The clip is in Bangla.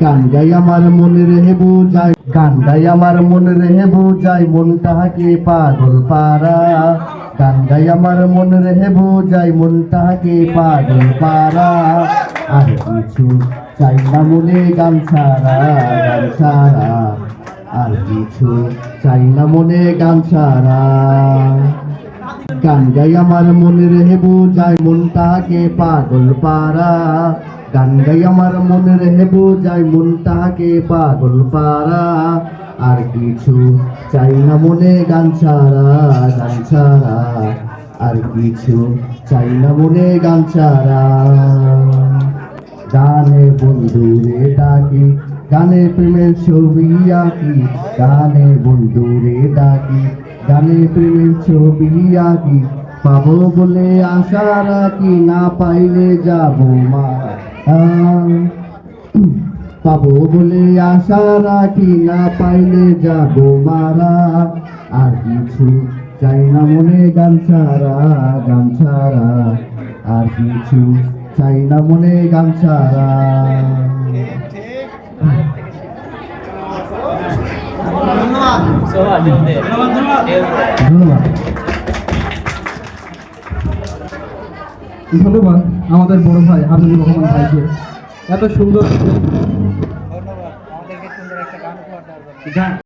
গান গাই আমার মনে রেহে বোঝায়, গান গাই আমার মনে রেহে বোঝায় মনটাকে পাগল পারা। গান গাই আমার মনে রেহে বোঝায় মনটাকে পাগল পারা। আর কিছু চাই না মনে গান ছাড়া, গান ছাড়া আর কিছু চাই না মনে গান ছাড়া। গান গাই আমার মনে রেহে বোঝায় মনটাকে পাগল পারা। গান গাই আমার মনে রেহে বোঝায় মনটাকে পাগল পারা। আর কিছু চাই না মনে গান ছাড়া, গান ছাড়া আর কিছু চাই না মনে গান ছাড়া। গানে বন্ধুরে ডাকি, গানে প্রেমের ছবি আঁকি, গানে বন্ধুরে ডাকি, গানে প্রেমের ছবি আঁকি। পাবো বলে আশা রাখি, না পাইলে যাবো মারা। পাবো বলে আশা রাখি, না পাইলে যাবো মারা। আর কিছু চাই না মনে গান ছাড়া, গান ছাড়া আর কিছু চাই না মনে গান ছাড়া। ধন্যবাদ। ধন্যবাদ আমাদের বড় ভাই হাবিবুর রহমান ভাইকে এত সুন্দর